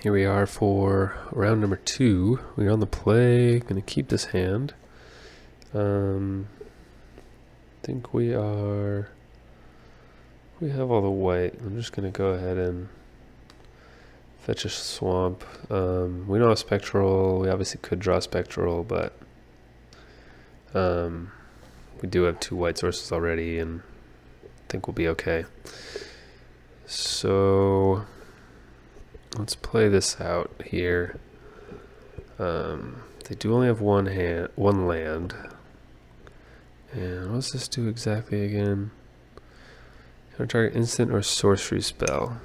Here we are for round number 2. We're on the play. Going to keep this hand. I think we have all the white. I'm just going to go ahead and fetch a swamp. We don't have spectral. We obviously could draw spectral, but we do have 2 white sources already, and I think we'll be okay. So let's play this out here. They do only have one land. And what does this do exactly again? Target instant or sorcery spell,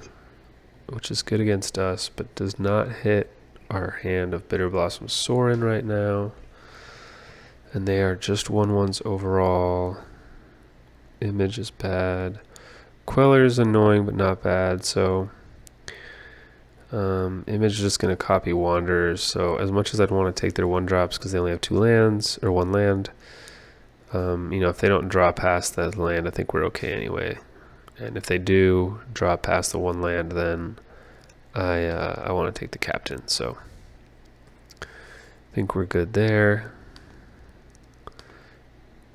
which is good against us, but does not hit our hand of Bitter Blossom Sorin right now. And they are just 1/1s overall. Image is bad. Queller is annoying, but not bad. So Image is just going to copy Wanderers. So as much as I'd want to take their 1-drops because they only have 2 lands, or 1 land, if they don't draw past that land, I think we're okay anyway. And if they do draw past the 1 land, then I want to take the captain. So I think we're good there.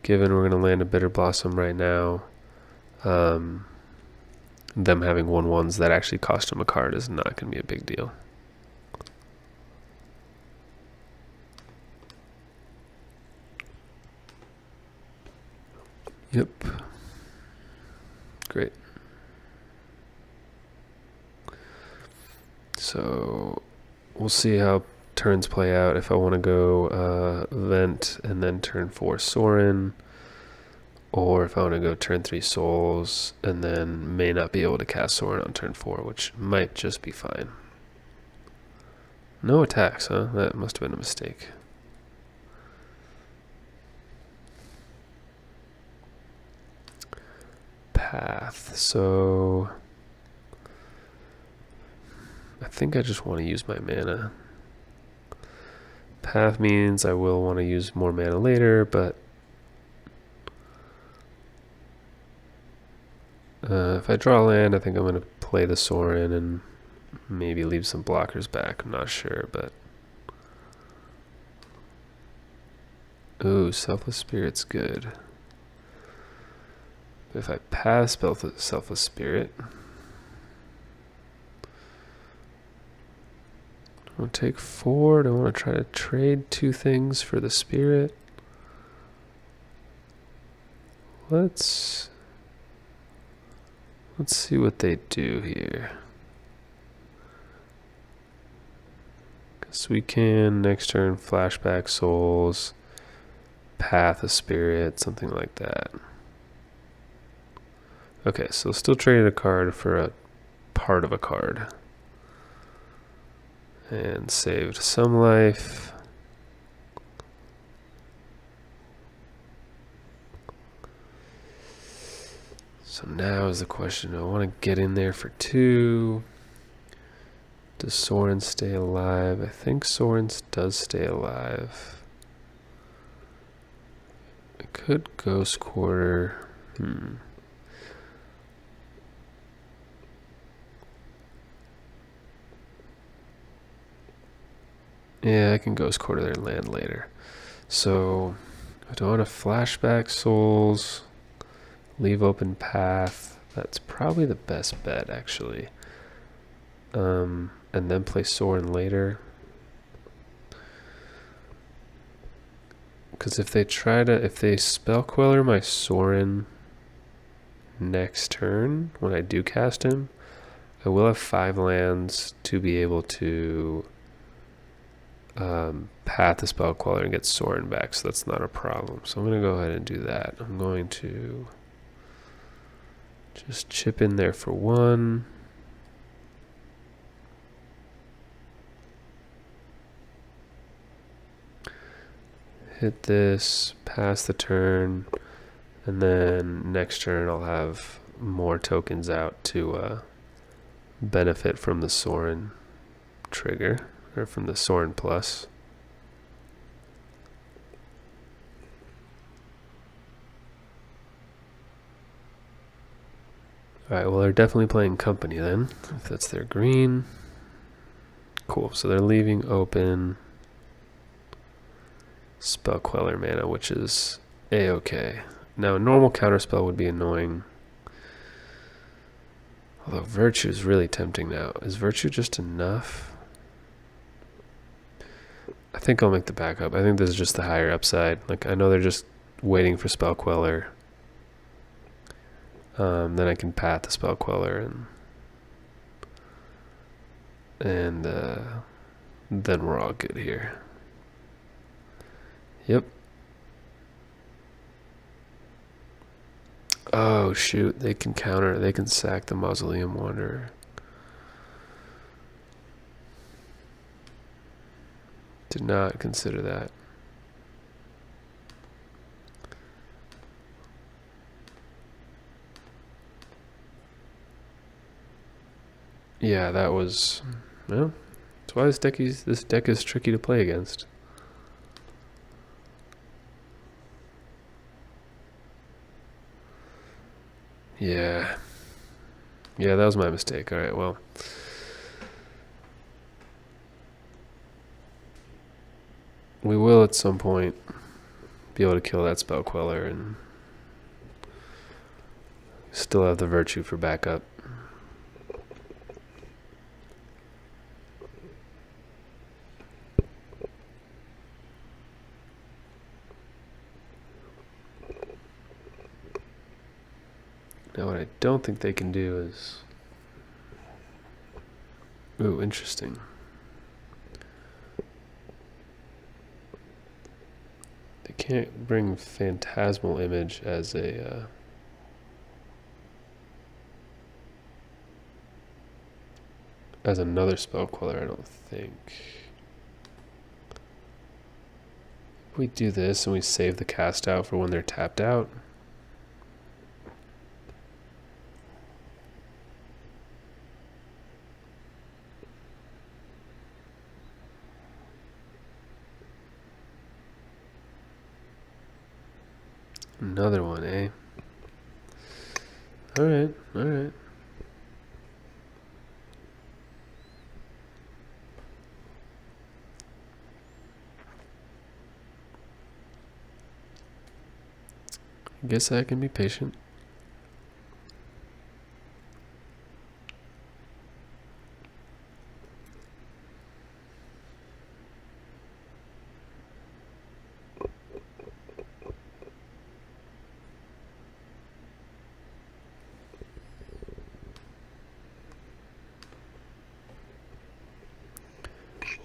Given we're going to land a Bitter Blossom right now, them having 1/1s that actually cost them a card is not going to be a big deal. Yep. Great. So we'll see how turns play out. If I want to go Vent and then turn 4 Sorin, or if I want to go turn 3 Souls and then may not be able to cast Sorin on turn 4, which might just be fine. No attacks, huh? That must have been a mistake. Path. So I think I just want to use my mana. Path means I will want to use more mana later, but if I draw land, I think I'm going to play the Sorin and maybe leave some blockers back. I'm not sure, but ooh, Selfless Spirit's good. If I pass Selfless Spirit, I'll take 4. Do I want to try to trade 2 things for the Spirit? Let's see what they do here. Because we can next turn flashback Souls, Path a Spirit, something like that. Okay, so still traded a card for a part of a card. And saved some life. So now is the question, do I want to get in there for 2? Does Sorin stay alive? I think Sorin does stay alive. I could Ghost Quarter. Yeah, I can Ghost Quarter their land later. So I don't want to flashback Souls, leave open Path. That's probably the best bet, actually. And then play Sorin later. Because if they Spell Queller my Sorin next turn, when I do cast him, I will have 5 lands to be able to Path the Spell Queller and get Sorin back, so that's not a problem. So I'm going to go ahead and do that. I'm going to just chip in there for 1. Hit this, pass the turn, and then next turn I'll have more tokens out to benefit from the Sorin trigger, or from the Sorin plus. Alright, well they're definitely playing company then, if that's their green. cool. So they're leaving open Spell Queller mana, which is a-okay. Now, a normal counterspell would be annoying. Although Virtue is really tempting now. Is Virtue just enough? I think I'll make the backup. I think this is just the higher upside. Like, I know they're just waiting for Spell Queller. Then I can path the Spell Queller and then we're all good here. Yep. Oh shoot, they can counter, they can sack the Mausoleum Wanderer. Did not consider that. Yeah, that was, well, that's why this deck is tricky to play against. Yeah. Yeah, that was my mistake. All right, well. We will at some point be able to kill that Spell Queller and still have the Virtue for backup. Now what I don't think they can do is... Ooh, interesting. They can't bring Phantasmal Image as a... as another Spell Queller, I don't think. If we do this and we save the cast out for when they're tapped out... Another one, eh? Alright, alright. I guess I can be patient.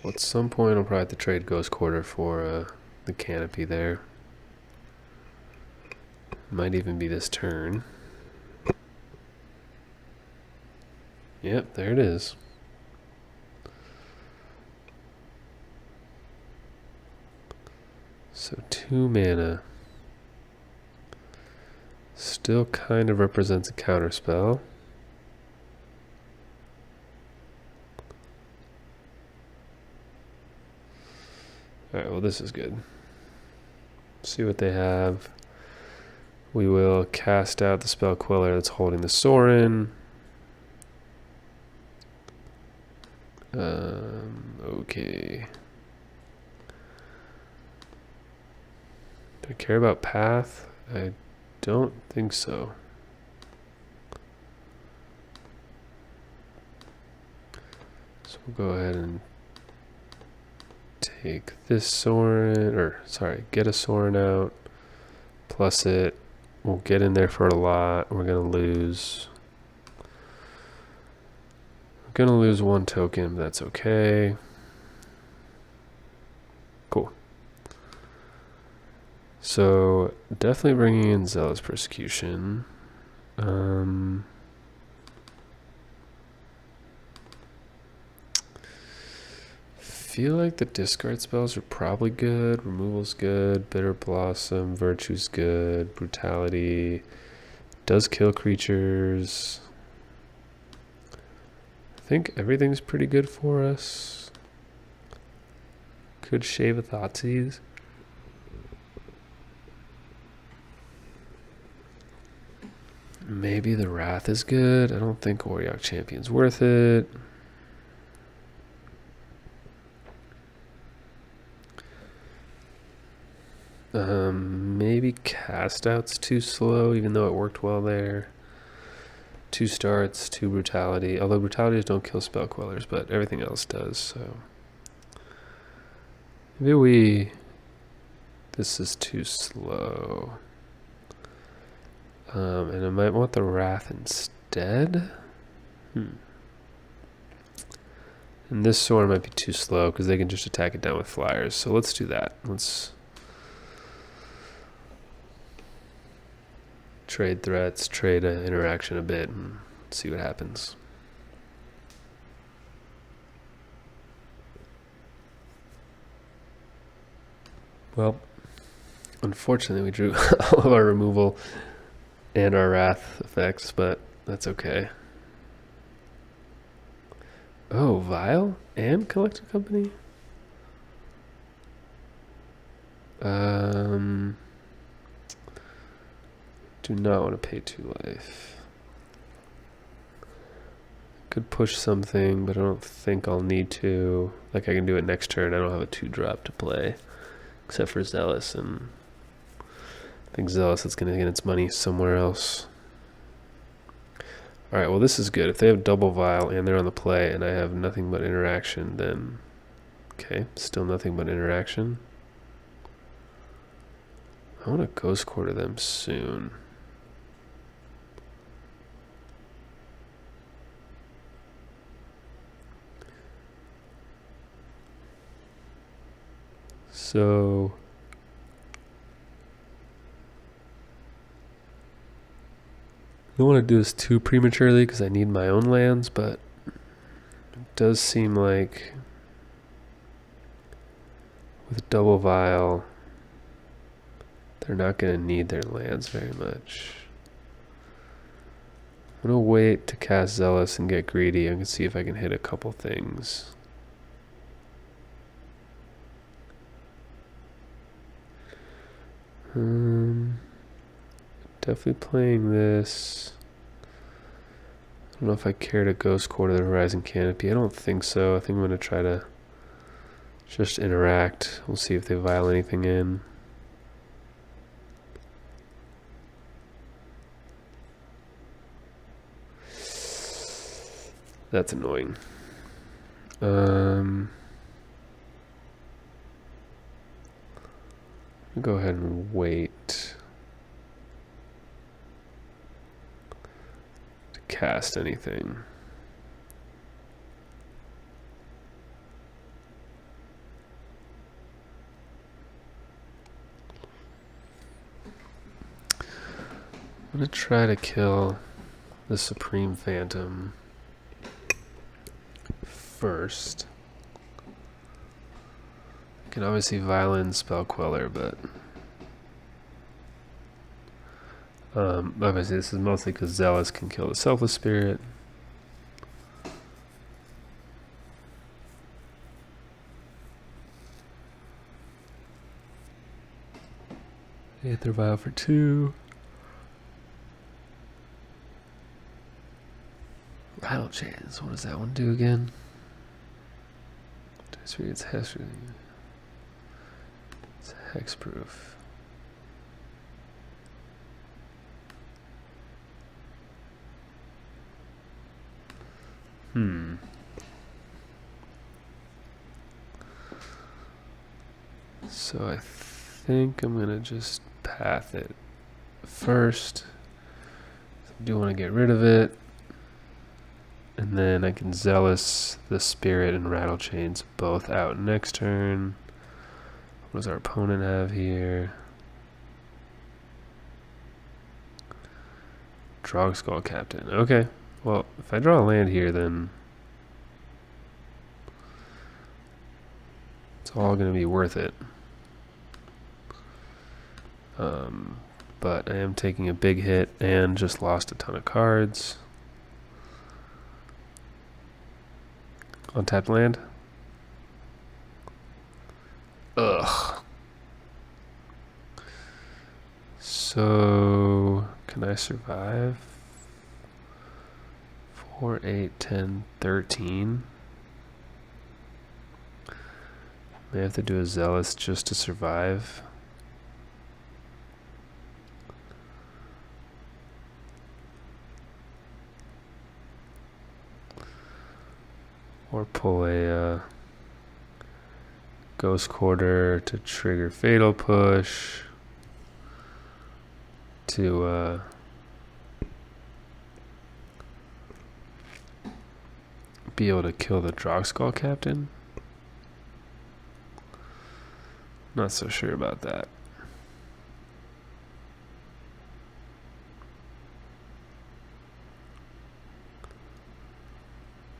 Well, at some point I'll probably have to trade Ghost Quarter for the Canopy there. Might even be this turn. Yep, there it is. So 2 mana. Still kind of represents a counterspell. Alright, well this is good. See what they have. We will cast out the Spell Queller that's holding the Sorin. Okay. Do I care about path? I don't think so. So we'll go ahead and take this Sorin, or sorry, get a Sorin out, plus it. We'll get in there for a lot. We're gonna lose. We're gonna lose 1 token, but that's okay. Cool. So definitely bringing in Zealous Persecution. Feel like the discard spells are probably good. Removal's good. Bitter Blossom. Virtue's good. Brutality. Does kill creatures. I think everything's pretty good for us. Could shave a Thoughtseize. Maybe the Wrath is good. I don't think Aug'18's worth it. Maybe cast out's too slow, even though it worked well there. 2 starts, 2 brutality. Although brutalities don't kill spell quellers, but everything else does, so. Maybe this is too slow. And I might want the Wrath instead. And this sword might be too slow because they can just attack it down with flyers. So let's do that. Let's trade threats, trade interaction a bit, and see what happens. Well, unfortunately we drew all of our removal and our wrath effects, but that's okay. Oh, Vial and Collective Company? Do not want to pay 2 life. Could push something, but I don't think I'll need to. Like, I can do it next turn. I don't have a 2-drop to play, except for Zealous, and I think Zealous is going to get its money somewhere else. Alright, well this is good. If they have double Vial and they're on the play and I have nothing but interaction, then okay, still nothing but interaction. I want to Ghost Quarter them soon. So I don't want to do this too prematurely because I need my own lands, but it does seem like with double Vial, they're not going to need their lands very much. I'm going to wait to cast Zealous and get greedy. I can see if I can hit a couple things. Definitely playing this. I don't know if I care to Ghost Quarter the Horizon Canopy. I don't think so. I think I'm going to try to just interact. We'll see if they vial anything in. That's annoying. I'll go ahead and wait to cast anything. I'm gonna try to kill the Supreme Phantom first. I can obviously violin spell queller, but obviously this is mostly because Zealous can kill the Selfless Spirit. Aether Vial for 2. Rattle Chains, what does that one do again? It's hexproof. So I think I'm gonna just path it first. I do want to get rid of it. And then I can Zealous the Spirit and Rattle Chains both out next turn. What does our opponent have here? Drog Skull Captain. Okay. Well, if I draw a land here, then it's all going to be worth it. But I am taking a big hit and just lost a ton of cards. Untapped land. Ugh. So, can I survive? 4, 8, 10, 13. May have to do a Zealous just to survive. Or pull a Ghost Quarter to trigger Fatal Push. To be able to kill the Drogskull Captain. Not so sure about that.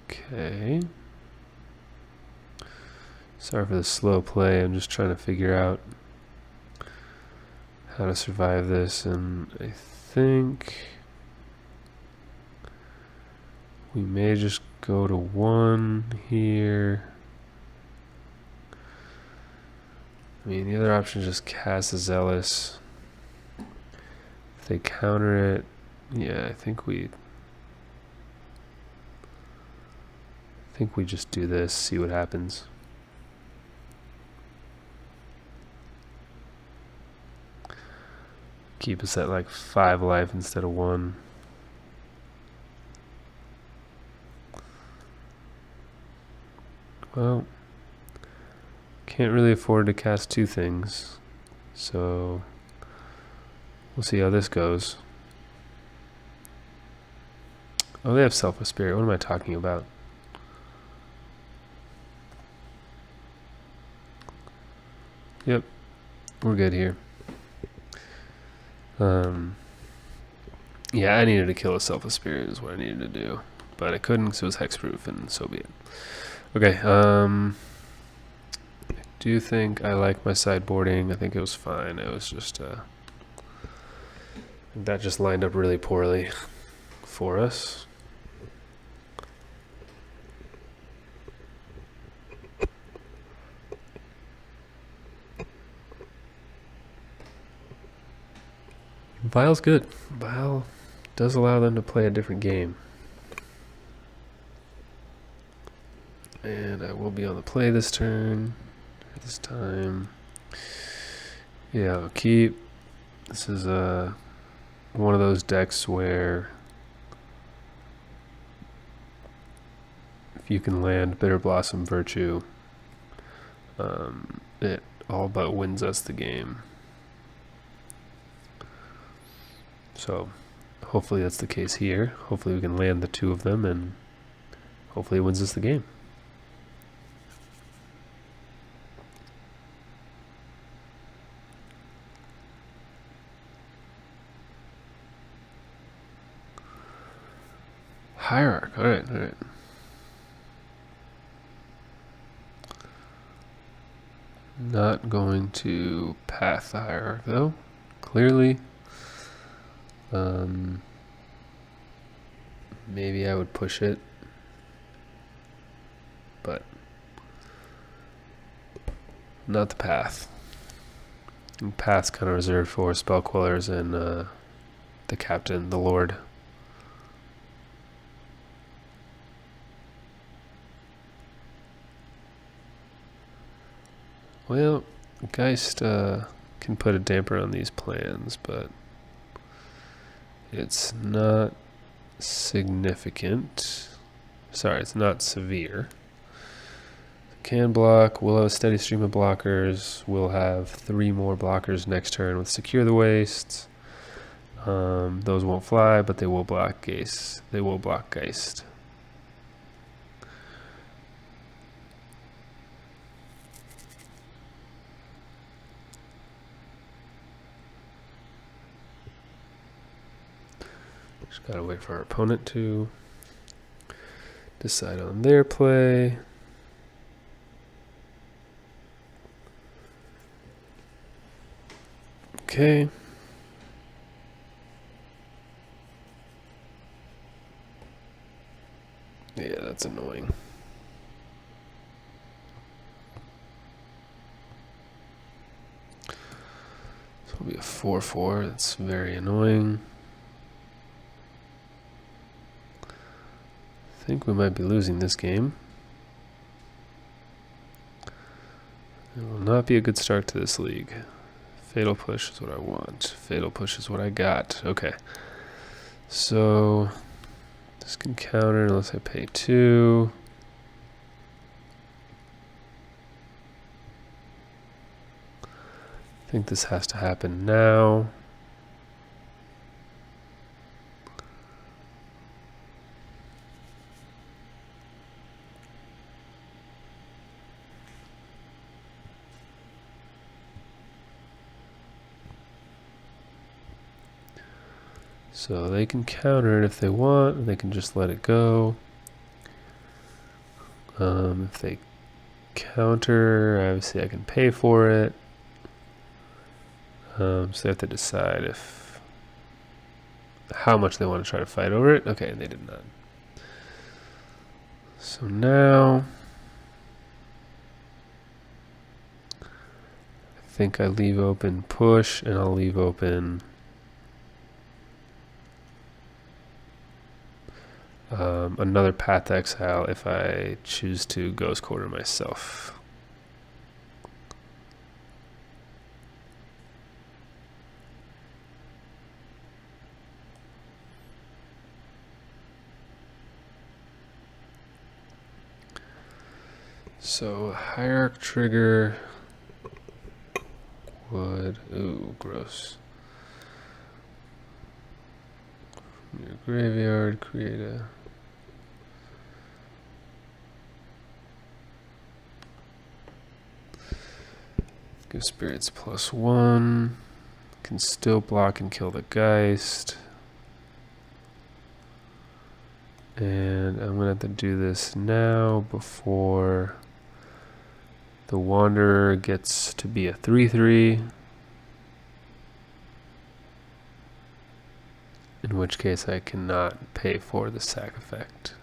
Okay. Sorry for the slow play. I'm just trying to figure out how to survive this, and I think we may just go to 1 here. I mean, the other option is just cast a Zealous. If they counter it, yeah, I think we just do this, see what happens. Keep us at like 5 life instead of 1. Well, can't really afford to cast 2 things, so we'll see how this goes. Oh, they have Selfless Spirit. What am I talking about? Yep, we're good here. Yeah, I needed to kill a Selfless Spirit is what I needed to do, but I couldn't because it was hexproof, and so be it. Okay, I do think I like my sideboarding. I think it was fine. It was just that just lined up really poorly for us. Vial's good. Vial does allow them to play a different game. And I will be on the play this turn, this time. Yeah, I'll keep. This is one of those decks where if you can land Bitter Blossom Virtue, it all but wins us the game. So hopefully that's the case here. Hopefully we can land the 2 of them, and hopefully it wins us the game. Hierarch, alright. Not going to path the Hierarch though, clearly. Maybe I would push it, but not the path. And path's kind of reserved for spell quellers and the captain, the lord. Well, Geist can put a damper on these plans, but it's not significant. Sorry, it's not severe. Can block. We'll have a steady stream of blockers. We'll have 3 more blockers next turn with Secure the Wastes. Those won't fly, but they will block Geist. They will block Geist. Just gotta wait for our opponent to decide on their play. Okay. Yeah, that's annoying. So it'll be a 4/4. That's very annoying. I think we might be losing this game. It will not be a good start to this league. Fatal Push is what I want. Fatal Push is what I got. Okay. So this can counter unless I pay 2. I think this has to happen now. So they can counter it if they want, they can just let it go. If they counter, obviously I can pay for it. So they have to decide how much they want to try to fight over it. Okay, and they did not. So now I think I leave open push, and I'll leave open another path to exile if I choose to ghost quarter myself. So hierarch trigger would, ooh, gross. From your graveyard, create a give spirits +1. Can still block and kill the Geist. And I'm gonna have to do this now before the Wanderer gets to be a 3/3. In which case I cannot pay for the sack effect.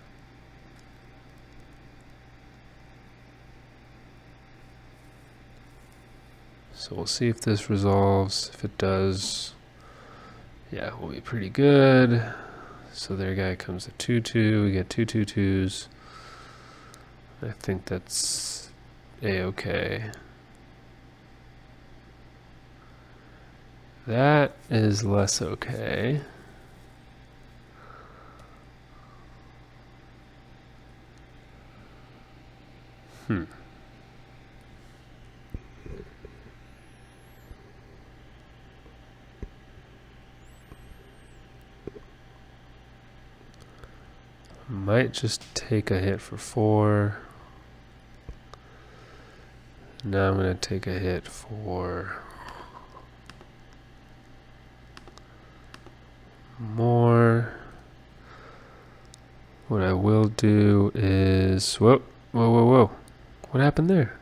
So we'll see if this resolves. If it does, yeah, we'll be pretty good. So their guy comes at 2/2. We get 2/2/2s. I think that's a-okay. That is less okay. Might just take a hit for 4. Now I'm going to take a hit for more. What I will do is, whoa. What happened there?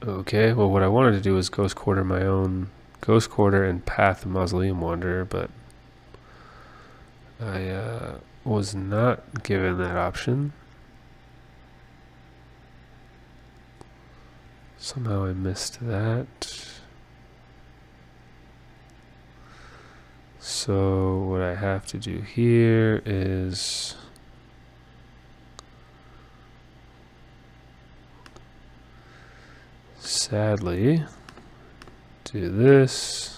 Okay, well what I wanted to do was ghost quarter my own ghost quarter and path the Mausoleum Wanderer, but I was not given that option. Somehow I missed that. So what I have to do here is sadly do this,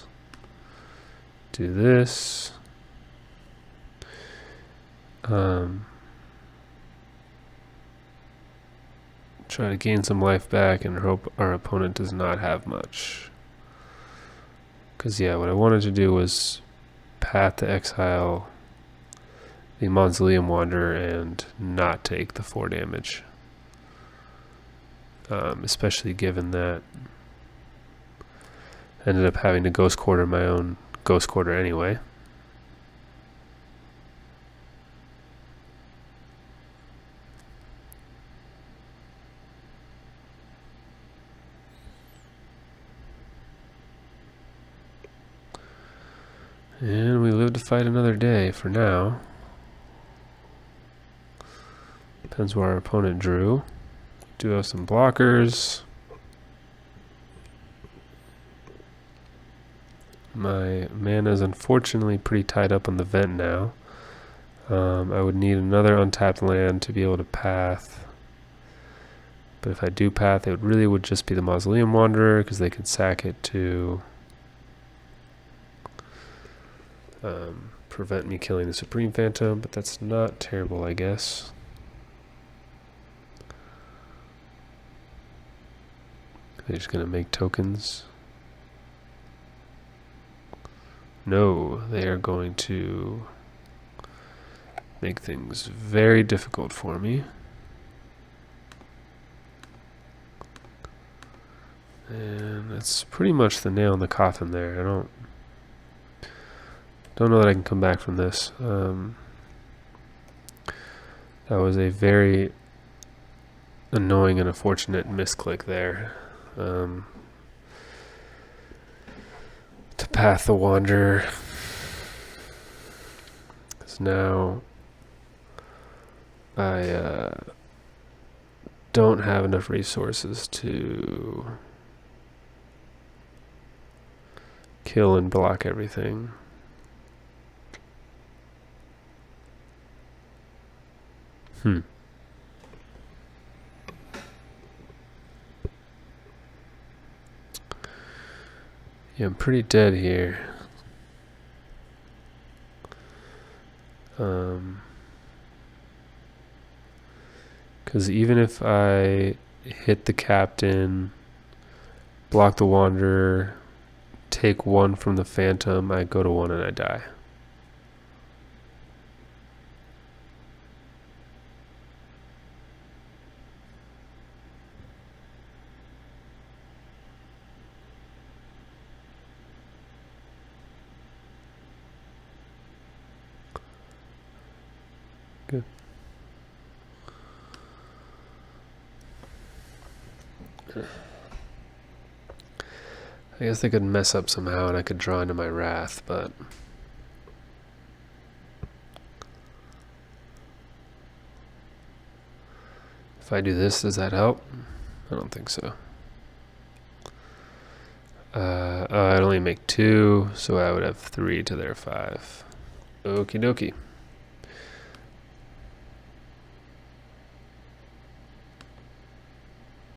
try to gain some life back and hope our opponent does not have much. Because yeah, what I wanted to do was path to exile the Mausoleum Wanderer and not take the 4 damage. Especially given that I ended up having to ghost quarter my own ghost quarter anyway. And we live to fight another day for now. Depends where our opponent drew. Do have some blockers. My mana is unfortunately pretty tied up on the vent now. I would need another untapped land to be able to path. But if I do path, it really would just be the Mausoleum Wanderer because they can sack it to prevent me killing the Supreme Phantom, but that's not terrible, I guess. They're just going to make tokens. No, they are going to make things very difficult for me. And that's pretty much the nail in the coffin there. I don't know that I can come back from this. That was a very annoying and unfortunate misclick there. To path the Wanderer. Because now I don't have enough resources to kill and block everything. Yeah, I'm pretty dead here. Because even if I hit the captain, block the Wanderer, take one from the Phantom, I go to 1 and I die. Good. I guess they could mess up somehow and I could draw into my Wrath, but if I do this, does that help? I don't think so. I'd only make 2, so I would have 3 to their 5. Okie dokie.